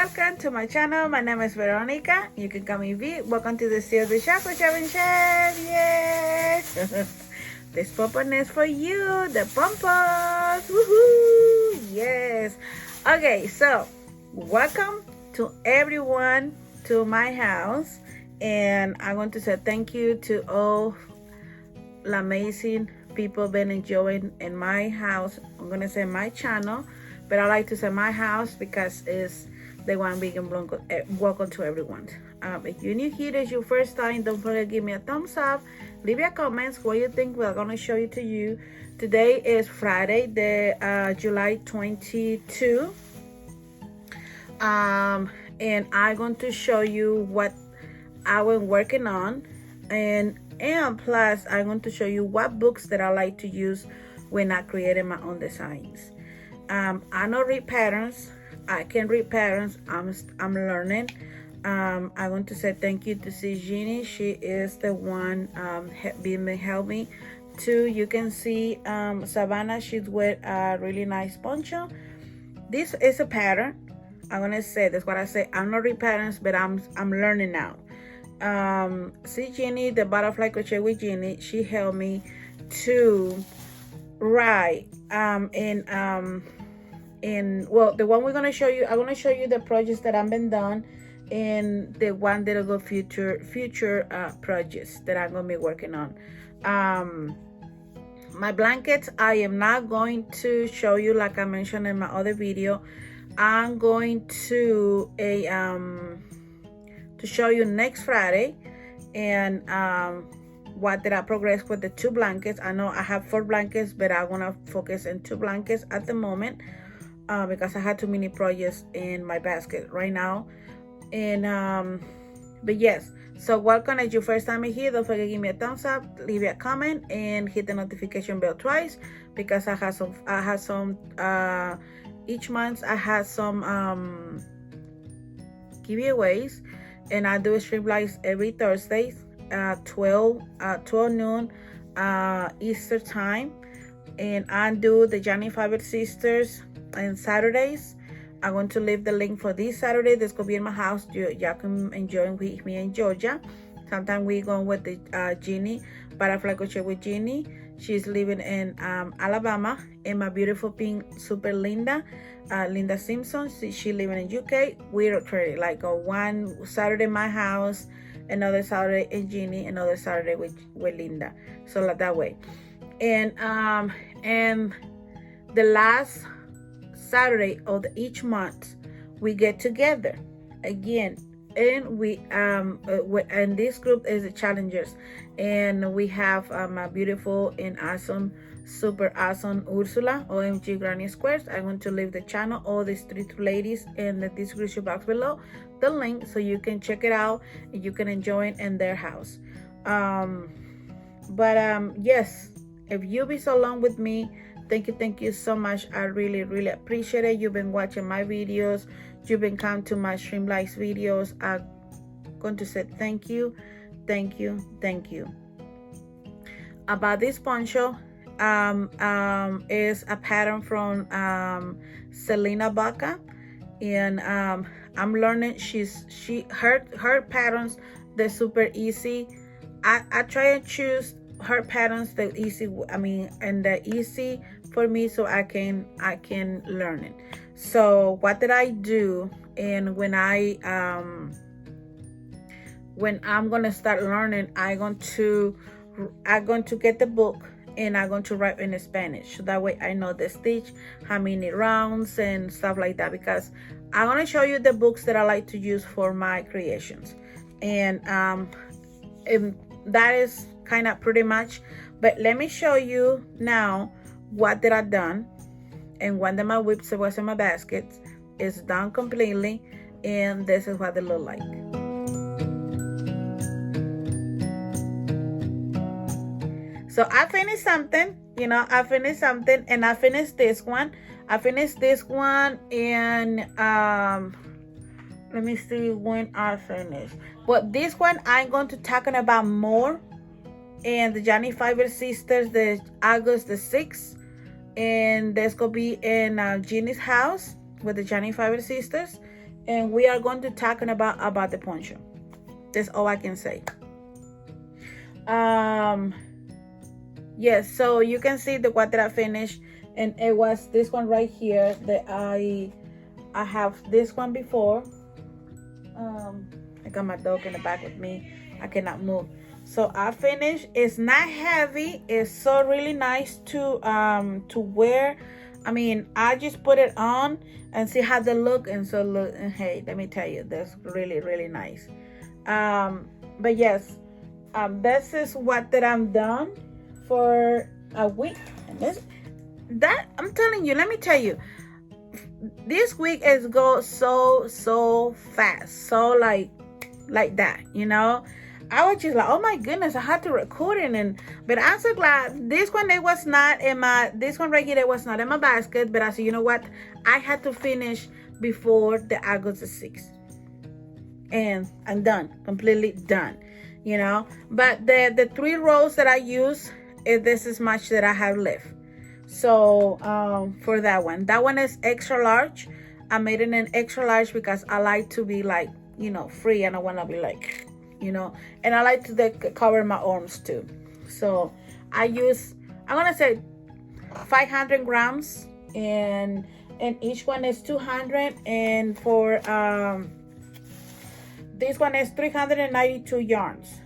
welcome to my channel. My name is Veronica. You can call me V. Welcome to the Steele the Shop with Shabin Chef. Yes. This pumpkin is for you. The pumpas. Woohoo. Yes. Okay, so welcome to everyone to my house. And I want to say thank you to all the amazing people been enjoying in my house. I'm going to say my channel. But I like to say my house because it's the one big and welcome to everyone. If you're new here, this is your first time, don't forget to give me a thumbs up. Leave your comments what you think we're going to show you to you. Today is Friday, the July 22. And I'm going to show you what I've been working on. And plus, I'm going to show you what books that I like to use when I created my own designs. I don't read patterns. I can read patterns. I'm learning. I want to say thank you to Jeannie. She is the one being help me too. You can see Savannah. She's with a really nice poncho. This is a pattern. I'm gonna say that's what I say. I'm not read patterns, but I'm learning now. See Jeannie, the butterfly crochet with Jeannie. She helped me to write well, the one we're gonna show you, I'm gonna show you the projects that I've been done and the one that'll go future projects that I'm gonna be working on. My blankets, I am not going to show you like I mentioned in my other video. I'm going to show you next Friday and what did I progress with the 2 blankets. I know I have 4 blankets, but I want to focus on 2 blankets at the moment because I had too many projects in my basket right now. And but yes, so welcome. If your first time here, don't forget to give me a thumbs up, leave a comment, and hit the notification bell twice because I have some each month I have some giveaways, and I do stream lives every Thursday 12 noon Easter time, and I do the Johnny Fiber Sisters on Saturdays. I'm going to leave the link for this Saturday. This could be in my house. Y'all can enjoy with me in Georgia. Sometimes we go with the Jeannie, butterfly crochet with Jeannie. She's living in Alabama. And my beautiful pink super Linda Simpson. She living in UK. We're trading like one Saturday in my house, another Saturday in Jeannie, another Saturday with Linda. So like that way. And the last Saturday of each month we get together again, and we and this group is the challengers, and we have my beautiful and awesome, super awesome Ursula, OMGrannySquare. I'm going to leave the channel, all these 3 ladies, in the description box below, the link, so you can check it out and you can enjoy it in their house. Yes, if you be so long with me, thank you so much. I really appreciate it. You've been watching my videos, you've been coming to my stream live videos. I'm going to say thank you. About this poncho, is a pattern from Selena Baca, and I'm learning. Her patterns, they're super easy. I try and choose her patterns the easy, and the easy for me, so I can learn it. So what did I do? And when I'm gonna start learning, I'm going to get the book, and I'm going to write in Spanish, so that way I know the stitch, how many rounds and stuff like that, because I'm gonna show you the books that I like to use for my creations. And that is kind of pretty much, but let me show you now what did I done. And one of my whips was in my basket is done completely, and this is what they look like. So I finished something, and I finished this one. And let me see when I finish. But this one I'm going to talking about more. And the Johnny Fiber Sisters, the August the 6th, and that's gonna be in Jeannie's house with the Johnny Fiber Sisters. and we are going to talking about the poncho. That's all I can say. Yes, so you can see the what that I finished, and it was this one right here that I have this one before. I got my dog in the back with me. I cannot move. So I finished. It's not heavy. It's so really nice to wear. I mean, I just put it on and see how they look, and so look, and hey, let me tell you, that's really, really nice. But yes, this is what that I'm done for a week. And that I'm telling you, let me tell you, this week is go so fast, so like that, you know. I was just like, oh my goodness, I had to record it, but I'm so glad this one, it was not in my, this one right here, it was not in my basket, but I said, you know what, I had to finish before the August 6th, and I'm done, completely done, you know. But the 3 rows that I use, this is much that I have left. So for that one is extra large. I made it an extra large because I like to be like, you know, free, and I want to be like, you know, and I like to cover my arms too. So I use, I'm gonna say 500 grams, and each one is 200, and for this one is 392 yarns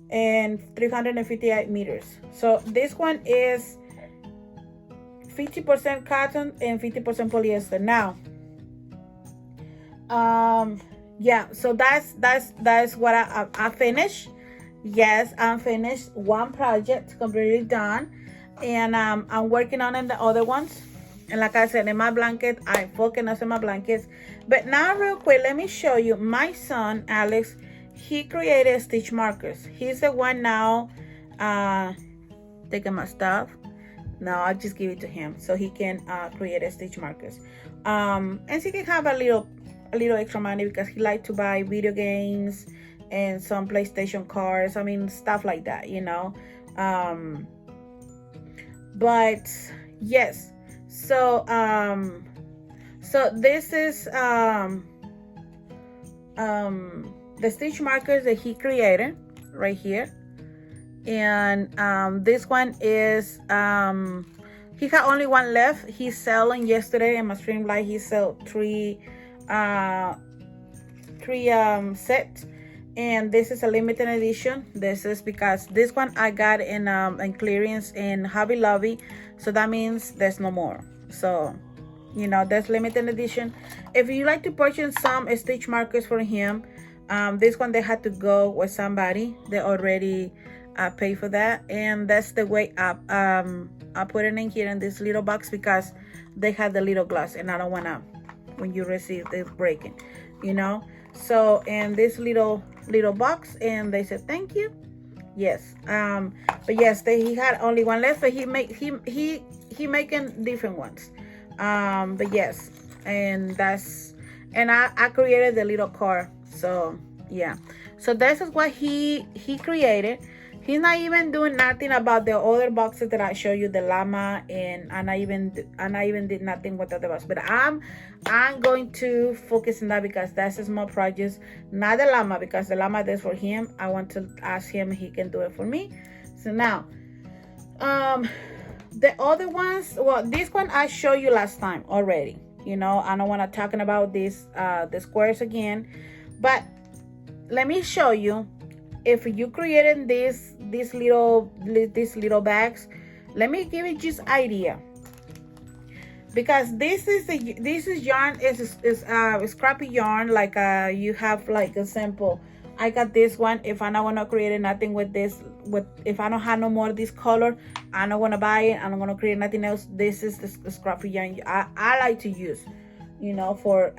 and 358 meters. So this one is 50% cotton and 50% polyester. Now yeah, so that's what I finished. Yes, I'm finished one project, completely done, and I'm working on the other ones. And like I said, in my blanket, I'm focusing on my blankets. But now real quick, let me show you my son Alex. He created stitch markers. He's the one now taking my stuff. Now I'll just give it to him so he can create a stitch markers, and he can have a little extra money because he likes to buy video games and some PlayStation cards. I mean, stuff like that, you know. But yes, so this is the stitch markers that he created right here. And this one is he had only one left. He's selling yesterday in my Streamlight. He sold three sets, and this is a limited edition. This is because this one I got in clearance in Hobby Lobby, so that means there's no more. So, you know, that's limited edition. If you like to purchase some stitch markers for him, this one they had to go with somebody. They already pay for that, and that's the way I put it in here in this little box because they had the little glass, and I don't want to, when you receive this breaking, you know. So in this little box, and they said thank you. Yes, but yes, he had only one left, but he making different ones. But yes, and I created the little card. So yeah, so this is what he created. He's not even doing nothing about the other boxes that I show you, the llama, and I even did nothing with the other box. But I'm going to focus on that because that's a small project, not the llama, because the llama is for him. I want to ask him if he can do it for me. So now, the other ones, well, this one I showed you last time already. You know, I don't want to talking about this the squares again, but let me show you. If you created these little bags, let me give you just idea, because this is yarn is scrappy yarn, like you have like a sample. I got this one. If I don't want to create nothing with this, if I don't have no more of this color, I don't want to buy it, I don't want to create nothing else. This is the scrappy yarn I like to use, you know, for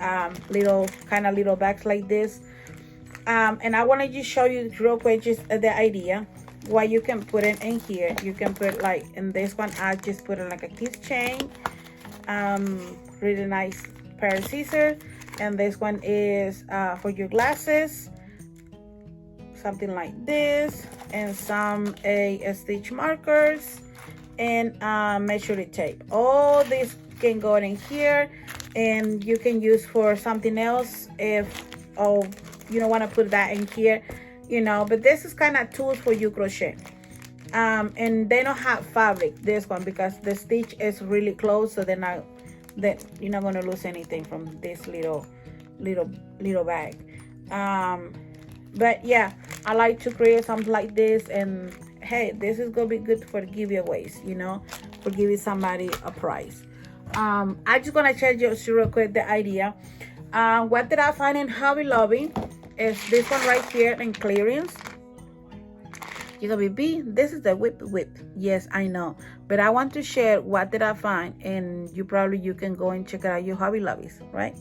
little bags like this. And I want to just show you real quick just the idea what you can put in here. You can put, like in this one, I just put in like a keychain, really nice pair of scissors, and this one is for your glasses, something like this, and some stitch markers, and measuring tape. All these can go in here, and you can use for something else if you don't want to put that in here, you know. But this is kind of tools for you crochet. And they don't have fabric, this one, because the stitch is really close, so you're not going to lose anything from this little bag. But yeah, I like to create something like this, and hey, this is gonna be good for giveaways, you know, for giving somebody a prize. I just gonna share you real quick the idea. What did I find in Hobby Lobby is this one right here in clearance. You're gonna be, this is the WIP Wip. Yes, I know, but I want to share what did I find, and you can go and check it out your Hobby Lobbies, right?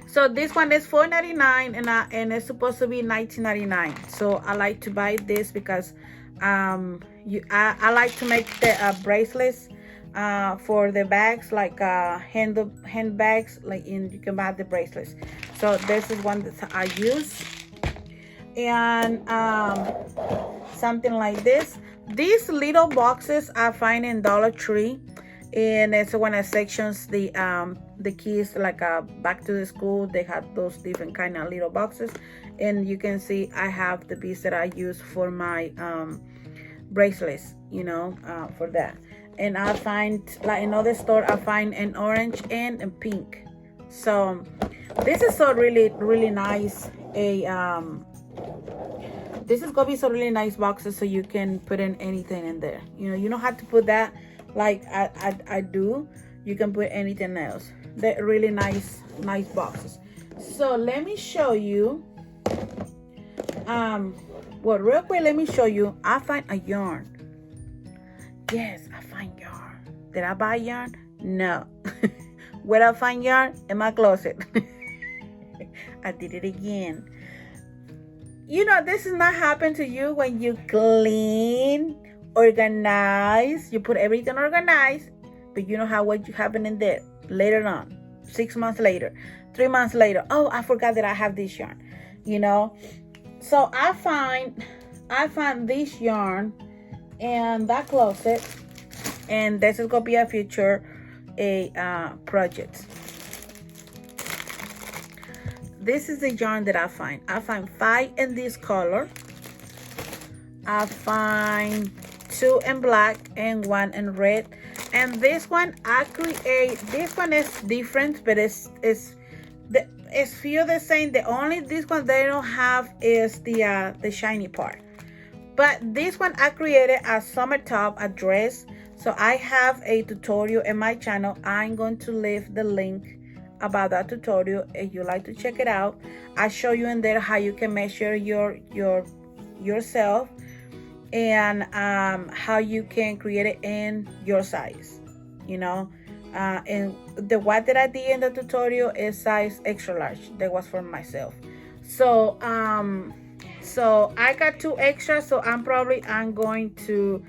So this one is $4.99, and it's supposed to be $19.99. So I like to buy this because I like to make the bracelets for the bags, like hand bags, like you can buy the bracelets. So this is one that I use. And something like this. These little boxes I find in Dollar Tree, and it's when I sections the kids, like back to the school, they have those different kind of little boxes, and you can see I have the piece that I use for my bracelets, you know, for that. And I find, like in other store, I find an orange and a pink. So this is so really nice. This is gonna be so really nice boxes, so you can put in anything in there. You know, you don't have to put that like I do. You can put anything else. They're really nice boxes. So let me show you. Well, real quick, let me show you. I find a yarn. Yes, I find yarn. Did I buy yarn? No. Where I find yarn? In my closet. I did it again. You know, this is not happen to you when you clean, organize, you put everything organized, but you don't have what you have in there later on, 6 months later, 3 months later. Oh, I forgot that I have this yarn, you know. So I find this yarn in that closet, and this is gonna be a future project. This is the yarn that I find. I find 5 in this color. I find 2 in black and 1 in red. And this one I create. This one is different, but it's feel the same. The only this one they don't have is the shiny part. But this one I created a summer top, a dress. So I have a tutorial in my channel. I'm going to leave the link about that tutorial if you like to check it out. I show you in there how you can measure yourself, and how you can create it in your size, you know. And the what that I did in the tutorial is size extra large. That was for myself. So so I got 2 extras, so I'm going to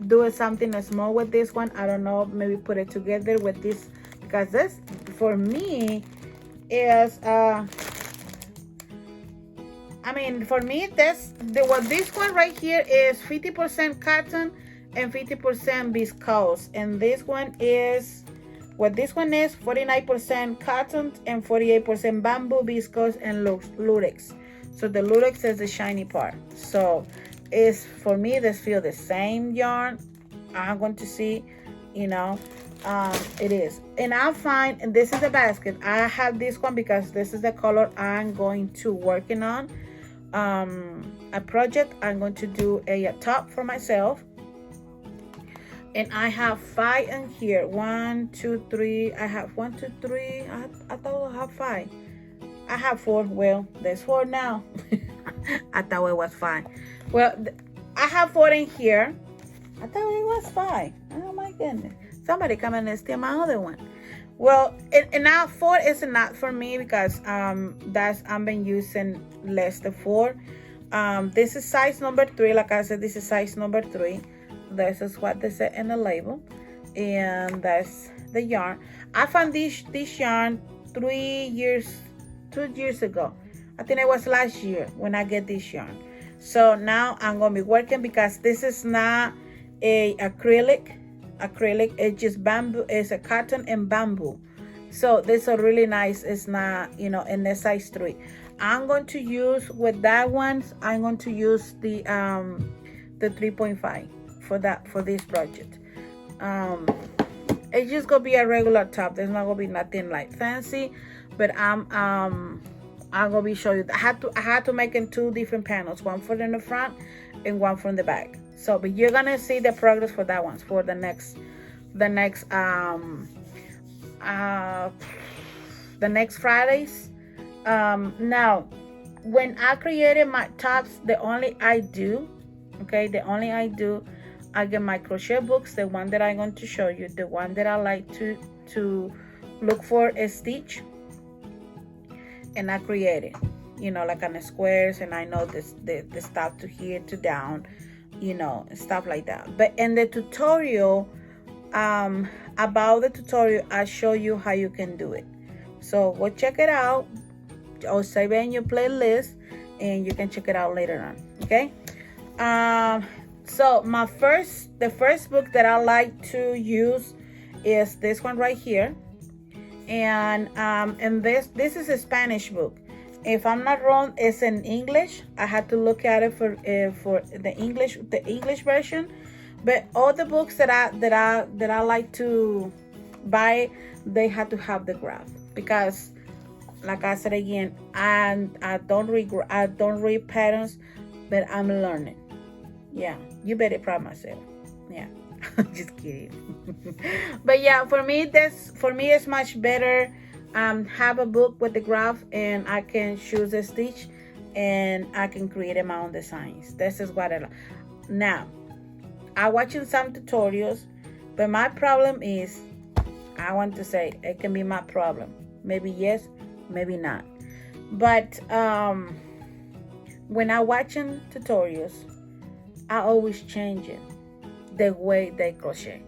do something small with this one. I don't know, maybe put it together with this, because this for me is for me this one right here is 50% cotton and 50% viscose, and this one is 49% cotton and 48% bamboo, viscose, and lutex. So the lutex is the shiny part. So it's, for me, this feel the same yarn. I'm going to see, you know, it is. And I find, and this is a basket, I have this one because this is the color I'm going to working on a project. I'm going to do a top for myself, and I have 5 in here. 1 2 3. I have 1 2 3. I thought I have 5. I have 4. Well, there's 4 now. I thought it was 5. Well, I have 4 in here. I thought it was 5. Oh my goodness. Somebody come and steal my other one. Well, and now 4 is not for me because I've been using less than 4. This is size number 3. Like I said, this is size number 3. This is what they said in the label, and that's the yarn. I found this yarn 2 years ago. I think it was last year when I get this yarn. So now I'm gonna be working, because this is not a acrylic. acrylic. It's just bamboo. It's a cotton and bamboo. So this is really nice. It's not, you know, in the size 3. I'm going to use with that one. I'm going to use the 3.5 for this project. It's just gonna be a regular top. There's not gonna be nothing like fancy, but I'm gonna be showing you. I had to make in 2 different panels, one for in the front and one from the back. So, but you're gonna see the progress for that one for the next Fridays. Now, when I created my tops, I get my crochet books, the one that I'm going to show you, the one that I like to look for a stitch, and I create it, you know, like on the squares, and I know the stuff to here to down, you know, stuff like that. But in the tutorial, about the tutorial, I show you how you can do it. So go check it out, or save it in your playlist, and you can check it out later on. Okay. So the first book that I like to use is this one right here, and this is a Spanish book. If I'm not wrong, it's in English. I had to look at it for the English version. But all the books that I like to buy, they had to have the graph, because, like I said again, I don't read patterns, but I'm learning. Yeah, you better proud myself. Yeah, just kidding. But yeah, for me it's much better. Have a book with the graph, and I can choose a stitch, and I can create my own designs. This is what I like. Now, I'm watching some tutorials, but my problem is, I want to say it can be my problem. Maybe yes, maybe not. But when I'm watching tutorials, I always change it, the way they crochet.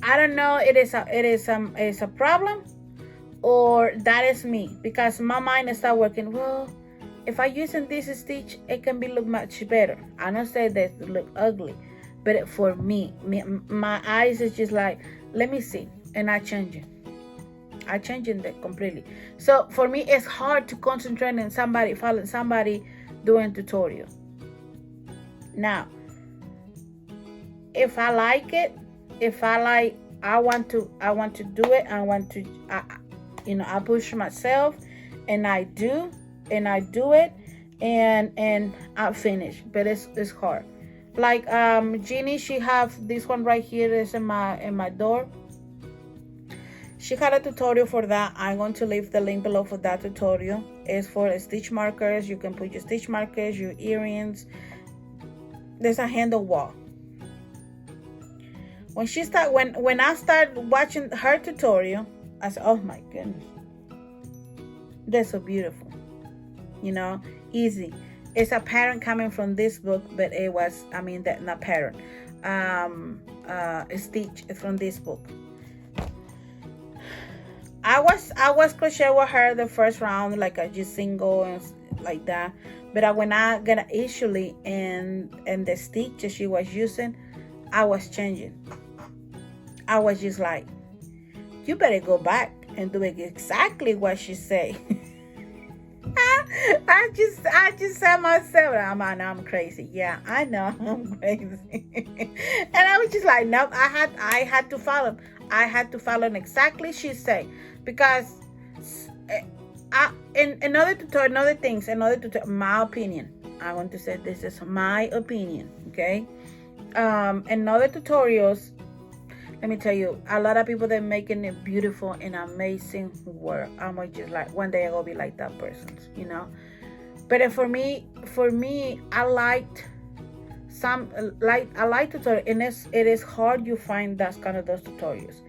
I don't know, it is a problem, or that is me, because my mind start working. Well, if I using this stitch, it can be look much better. I don't say that it look ugly, but for me, my eyes is just like, let me see, and I change it. I change it completely. So for me, it's hard to concentrate on following somebody doing tutorial. Now, if I like it, I want to do it. I push myself, and I do it, and I finish. But it's hard. Like Jeannie, she have this one right here. Is in my door. She had a tutorial for that. I'm going to leave the link below for that tutorial. It's for stitch markers. You can put your stitch markers, your earrings. There's a handle wall. When I start watching her tutorial, I said, oh my goodness, that's so beautiful. You know, easy. It's a pattern coming from this book, but it was, not pattern. A stitch from this book. I was crochet with her the first round, like I just single and like that. But when I got initially in the stitch that she was using, I was changing. I was just like, you better go back and do it exactly what she said. I just said myself, I'm crazy. Yeah, I know I'm crazy. And I was just like, nope, I had to follow. I had to follow exactly she said, because another tutorial, my opinion. I want to say this is my opinion, okay? In other tutorials, let me tell you, a lot of people, they're making it beautiful and amazing work. I'm just like, one day I'm gonna be like that person, you know? But for me, I like tutorials, and it is hard you find those tutorials.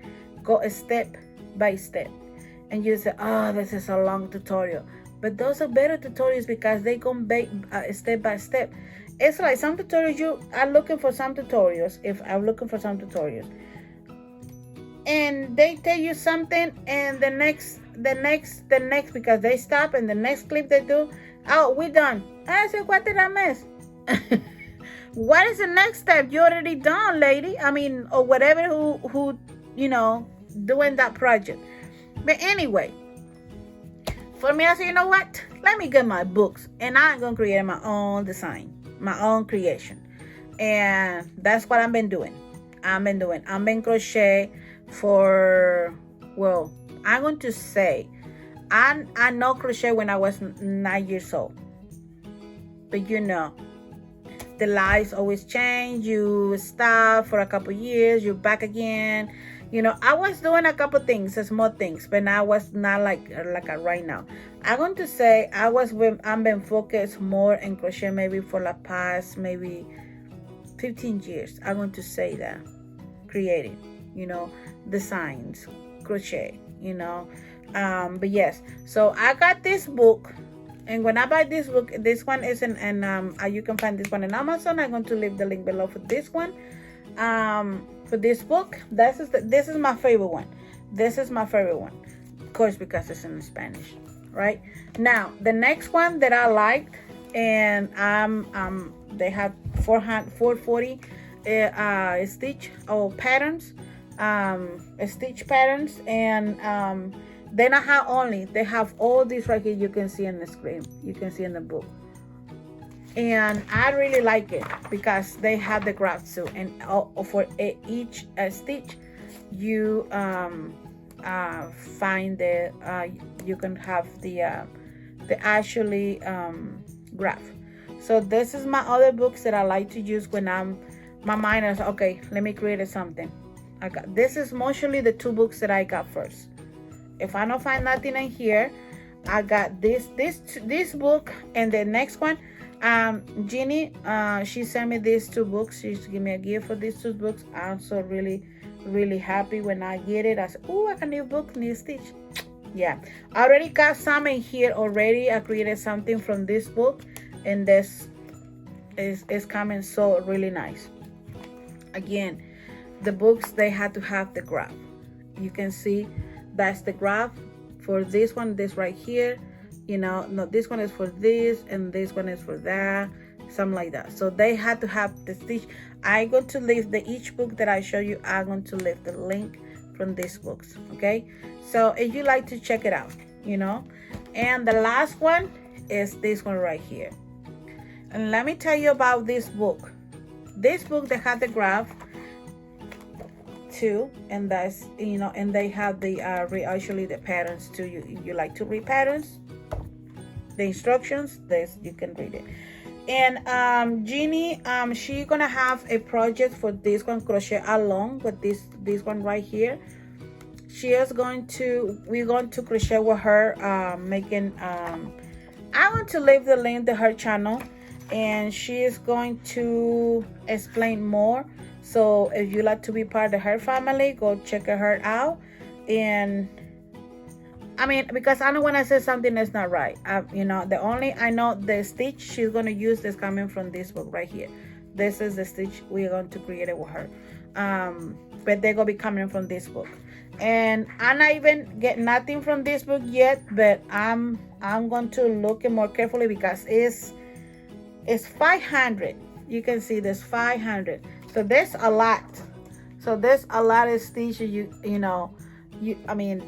Go step by step, and you say, oh, this is a long tutorial. But those are better tutorials, because they go step by step. It's like some tutorials, you are looking for some tutorials. If I'm looking for some tutorials, and they tell you something, and the next, because they stop, and the next clip they do, oh, we done. I said, what did I miss? What is the next step? You already done, lady. I mean, or whatever who doing that project. But anyway, for me, I said, you know what? Let me get my books, and I'm gonna create my own design, my own creation, and that's what I've been doing. I've been crochet for, well, I'm going to say, I know crochet when I was 9 years old, but the lives always change. You stop for a couple years, you're back again. I was doing a couple things, small things, but I was not like right now. I'm going to say I've been focused more in crochet maybe for the past maybe 15 years. I'm going to say that. Creating, designs, crochet, but yes. So I got this book. And when I buy this book, this one is you can find this one in Amazon. I'm going to leave the link below for this one. For this book, this is my favorite one. This is my favorite one, of course, because it's in Spanish, right? Now, the next one that I liked, and they have 440 stitch or patterns, stitch patterns, and they not have only, they have all these right here. You can see in the screen, you can see in the book, and I really like it because they have the graph too, and for each stitch you find you can have the actually graph. So this is my other books that I like to use when my mind is okay, let me create something. This is mostly the two books that I got first. If I don't find nothing in here, I got this book, and the next one, Jeannie, she sent me these two books. She used to give me a gift for these two books. I'm so really, really happy when I get it. I said, oh, I got a new book, new stitch. Yeah, I already got some in here already. I created something from this book, and this is coming so really nice. Again, the books, they had to have the graph. You can see that's the graph for this one, this right here. No, this one is for this, and this one is for that, something like that. So they had to have the stitch. I'm going to leave each book that I show you, I'm going to leave the link from these books, okay? So if you like to check it out, And the last one is this one right here. And let me tell you about this book. This book, they have the graph too, and that's and they have the actually the patterns too. You like to read patterns, the instructions, this you can read it. And Jeannie, she gonna have a project for this one, crochet along with this one right here. We're going to crochet with her, making I want to leave the link to her channel, and she is going to explain more. So if you like to be part of her family, go check her out. And I mean, because I don't want to say something that's not right. I know the stitch she's going to use is coming from this book right here. This is the stitch we're going to create it with her. But they're going to be coming from this book. And I'm not even getting nothing from this book yet, but I'm going to look it more carefully because it's 500. You can see there's 500. So there's a lot. So there's a lot of stitches. I mean,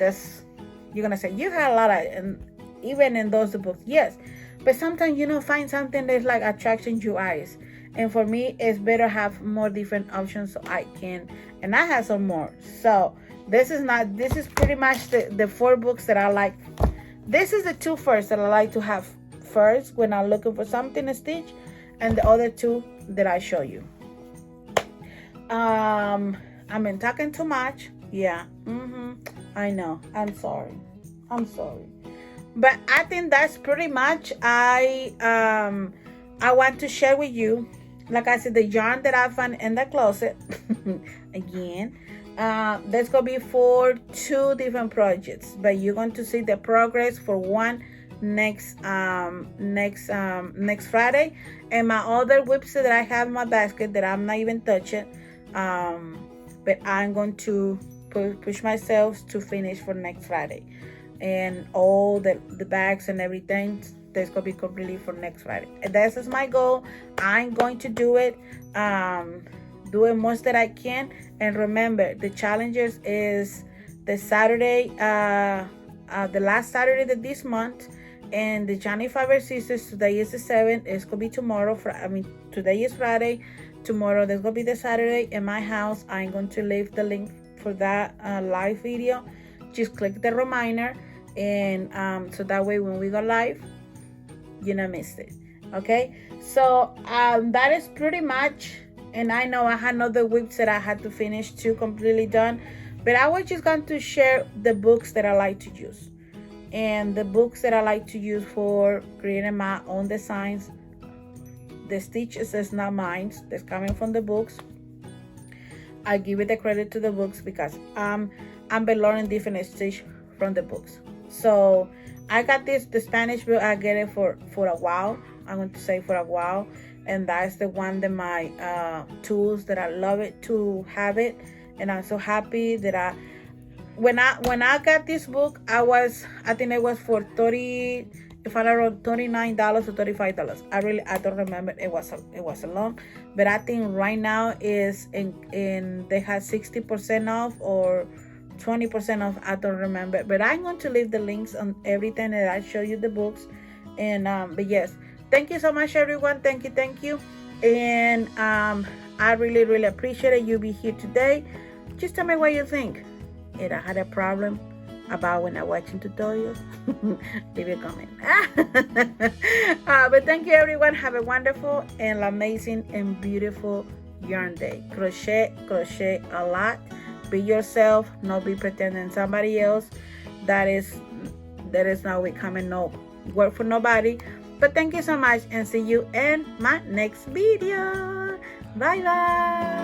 you're gonna say you had a lot of, and even in those books, yes. But sometimes find something that's like attracting your eyes. And for me, it's better have more different options so I can. And I have some more. So this is pretty much the 4 books that I like. This is the 2 first that I like to have first when I'm looking for something to stitch, and the other 2 that I show you. I've been talking too much. Yeah. I know. I'm sorry. But I think that's pretty much I want to share with you. Like I said, the yarn that I found in the closet. Again, there's gonna be for 2 different projects, but you're going to see the progress for one next Friday, and my other whips that I have in my basket that I'm not even touching. But I'm going to push myself to finish for next Friday, and all the bags and everything. that's gonna be completely for next Friday. And this is my goal. I'm going to do it. Do it most that I can. And remember, the challenges is the Saturday, the last Saturday of this month, and the Johnny Fiber Sisters. Today is the 7th. It's gonna be tomorrow. Today is Friday. Tomorrow there's gonna be the Saturday in my house. I'm going to leave the link for that live video. Just click the reminder, and so that way when we go live, you don't miss it. Okay, so that is pretty much. And I know I had other WIPs that I had to finish too, completely done, but I was just going to share the books that I like to use, and the books that I like to use for creating my own designs. The stitches is not mine, that's coming from the books. I give it the credit to the books because I've been learning different stitch from the books. So I got the Spanish book. I get it for a while. I'm going to say for a while, and that's the one that my tools that I love it to have it. And I'm so happy that when I got this book, I think it was for if I wrote $39 or $35. I don't remember. It was a long, but I think right now is in they had 60% off or 20% off. I don't remember, but I'm going to leave the links on everything that I show you the books. And but yes, thank you so much, everyone. Thank you, and I really appreciate you be here today. Just tell me what you think. If I had a problem about when I'm watching tutorials, leave a comment. But thank you, everyone. Have a wonderful and amazing and beautiful yarn day. Crochet a lot. Be yourself. Not be pretending somebody else. That is not becoming no work for nobody. But thank you so much, and see you in my next video. Bye.